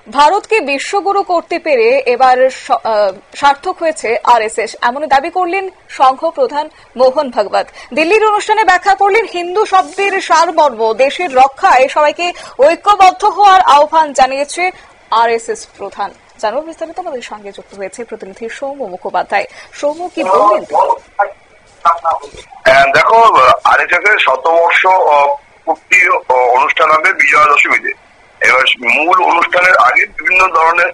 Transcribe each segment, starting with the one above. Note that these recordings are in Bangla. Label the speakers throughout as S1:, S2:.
S1: ভারতকে বিশ্বগুরু করতে পেরে এবার সার্থক হয়েছে আরএসএস, এমনই দাবি করলেন সংঘ প্রধান মোহন ভাগবত। দিল্লির অনুষ্ঠানে ব্যাখ্যা করলেন হিন্দু শব্দের সারমর্ম, দেশের রক্ষায় সবাইকে ঐক্যবদ্ধ হওয়ার আহ্বান জানিয়েছে আরএসএস প্রধান। জানব বিস্তারিত, আমাদের সঙ্গে যুক্ত হয়েছে প্রতিনিধি সৌম্য মুখোপাধ্যায়। সৌম্য, কি বললেন?
S2: দেখো, আরএসএস এর শতবর্ষ পূর্তি অনুষ্ঠান হবে বিজয়া দশমীতে। এবার মূল অনুষ্ঠানের আগে বিভিন্ন ধরনের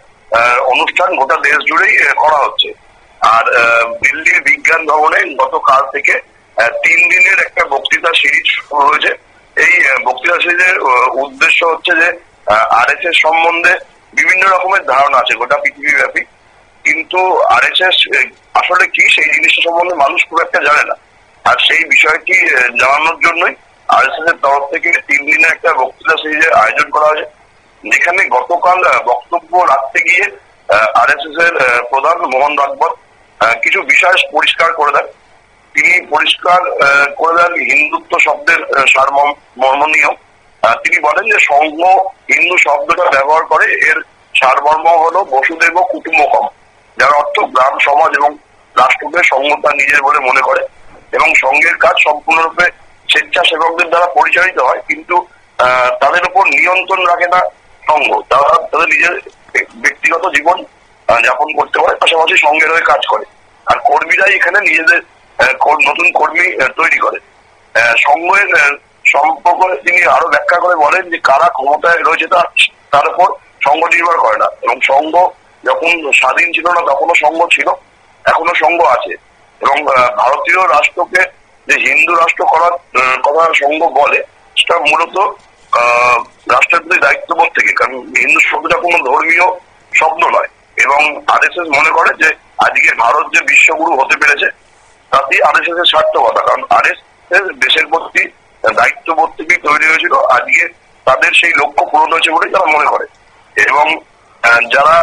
S2: অনুষ্ঠান গোটা দেশ জুড়েই করা হচ্ছে। আর দিল্লির বিজ্ঞান ভবনে গতকাল থেকে 3 দিনের একটা বক্তৃতা সিরিজ শুরু হয়েছে। এই বক্তৃতা সিরিজের উদ্দেশ্য হচ্ছে যে আরএসএস সম্বন্ধে বিভিন্ন রকমের ধারণা আছে গোটা পৃথিবী ব্যাপী, কিন্তু আরএসএস আসলে কি সেই জিনিসটা সম্বন্ধে মানুষ খুব একটা জানে না। আর সেই বিষয়টি জানানোর জন্যই আরএসএস এর তরফ থেকে 3 দিনের একটা বক্তৃতা সিরিজের আয়োজন করা হয়েছে, যেখানে গতকাল বক্তব্য রাখতে গিয়ে আরএসএস এর প্রধান মোহন ভাগবত কিছু বিষয় পরিষ্কার করে দেন। তিনি পরিষ্কার করে দেন হিন্দুত্ব শব্দের সারমর্ম নিয়েও। তিনি বলেন যে সংঘ হিন্দু শব্দটা ব্যবহার করে, এর সারমর্ম হলো বসুদেব কুটুম্বকম, যার অর্থ গ্রাম, সমাজ এবং রাষ্ট্রকে সংঘ তার নিজের বলে মনে করে, এবং সংঘের কাজ সম্পূর্ণরূপে স্বেচ্ছাসেবকদের দ্বারা পরিচালিত হয়, কিন্তু তাদের উপর নিয়ন্ত্রণ রাখে না সংঘ। তারা তাদের নিজের ব্যক্তিগত জীবন যাপন করতে পারে, পাশাপাশি সংঘের হয়ে কাজ করে। আর কর্মীরাই এখানে নিজেদের নতুন কর্মী তৈরি করে। সংঘের সম্পর্ক তিনি আরো ব্যাখ্যা করে বলেন যে কারা ক্ষমতায় রয়েছে তার উপর সংঘ নির্ভর করে না, এবং সংঘ যখন স্বাধীন ছিল না তখনও সংঘ ছিল, এখনো সংঘ আছে। এবং ভারতীয় রাষ্ট্রকে যে হিন্দু রাষ্ট্র করার কথা সংঘ বলে, সেটা মূলত রাষ্ট্রের প্রতি দায়িত্ববোধ থেকে, কারণ হিন্দু শব্দটা কোনো ধর্মীয় শব্দ নয়। এবং আরএসএস মনে করে যে আজকে ভারত যে বিশ্বগুরু হতে পেরেছে তাতেই আরএসএস এর সার্থকতা, কারণ আরএসএস দেশের প্রতি দায়িত্ববোধ থেকেই তৈরি হয়েছিল। আজকে তাদের সেই লক্ষ্য পূরণ হয়েছে বলেই তারা মনে করে। এবং যারা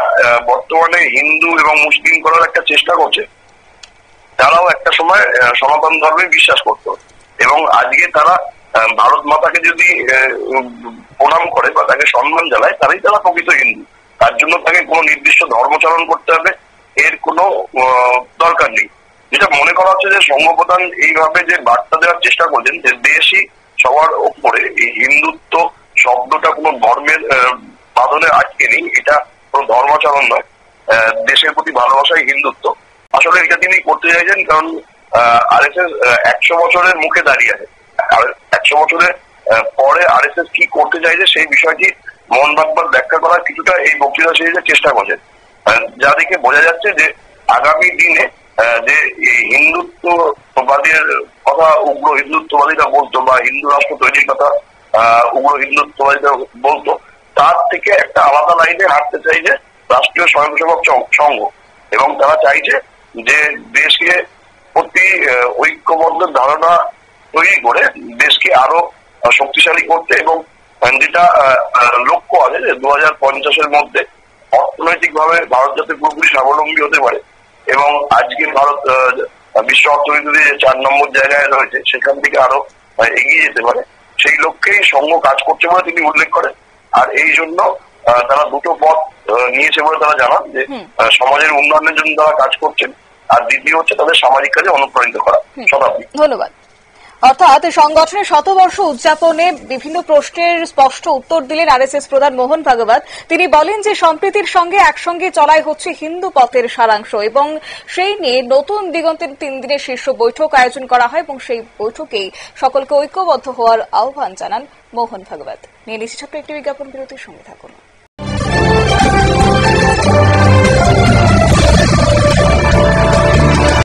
S2: বর্তমানে হিন্দু এবং মুসলিম করার একটা চেষ্টা করছে, তারাও একটা সময় সনাতন ধর্মে বিশ্বাস করত, এবং আজকে তারা ভারত মাতাকে যদি প্রণাম করে বা তাকে সম্মান জানায়, তারাই তারা প্রকৃত হিন্দু। তার জন্য তাকে কোনো নির্দিষ্ট ধর্মচরণ করতে হবে এর কোনো দরকার নেই। যেটা মনে করা হচ্ছে যে সংঘ প্রধান এইভাবে যে বার্তা দেওয়ার চেষ্টা করছেন যে দেশই সবার ওপরে, এই হিন্দুত্ব শব্দটা কোনো ধর্মের বাঁধনে আটকে নেই, এটা কোনো ধর্মাচরণ নয়, দেশের প্রতি ভালোবাসাই হিন্দুত্ব। আসলে এটা তিনি করতে চাইছেন, কারণ আরএসএস 100 বছরের মুখে দাঁড়িয়ে আছে। 100 বছরের পরে আরএসএস কি করতে চাইছে সেই বিষয়টি মোহন ভাগবত ব্যাখ্যা করার কিছুটা এই বক্তৃতা সিরিজের চেষ্টা করছেন, যা দেখে বোঝা যাচ্ছে যে আগামী দিনে যে হিন্দুত্ববাদের কথা উগ্র হিন্দুত্ববাদীরা বলতো, বা হিন্দু রাষ্ট্র তৈরির কথা উগ্র হিন্দুত্ববাদীরা বলতো, তার থেকে একটা আলাদা লাইনে হাঁটতে চাইছে রাষ্ট্রীয় স্বয়ংসেবক সংঘ। এবং তারা চাইছে যে দেশকে প্রতি ঐক্যবদ্ধ ধারণা তৈরি করে দেশকে আরো শক্তিশালী করতে, এবং যেটা লক্ষ্য আছে যে 2050-এর মধ্যে অর্থনৈতিক ভাবে ভারত যাতে পুরোপুরি স্বাবলম্বী হতে পারে, এবং আজকে ভারত বিশ্ব অর্থনীতিতে 4 নম্বর জায়গায় রয়েছে, সেখান থেকে আরো এগিয়ে যেতে পারে, সেই লক্ষ্যেই সংঘ কাজ করছে বলে তিনি উল্লেখ করেন। আর এই জন্য তারা দুটো পথ নিয়েছে বলে তারা জানান, যে সমাজের উন্নয়নের জন্য তারা কাজ করছেন, আর দ্বিতীয় হচ্ছে তাদের সামাজিক কাজে অনুপ্রাণিত করা। শতাব্দী,
S1: ধন্যবাদ। অর্থাৎ সংগঠনের শতবর্ষ উদযাপনে বিভিন্ন প্রশ্নের স্পষ্ট উত্তর দিলেন আরএসএস প্রধান মোহন ভাগবত। তিনি বলেন যে সম্প্রীতির সঙ্গে একসঙ্গে চলাই হচ্ছে হিন্দু পথের সারাংশ, এবং সেই নিয়ে নতুন দিগন্তের 3 দিনের শীর্ষ বৈঠক আয়োজন করা হয়, এবং সেই বৈঠকেই সকলকে ঐক্যবদ্ধ হওয়ার আহ্বান জানান মোহন ভাগবত। নিয়ে নিচ্ছি ছোট্ট একটি বিজ্ঞাপন বিরতির সঙ্গে থাকুন।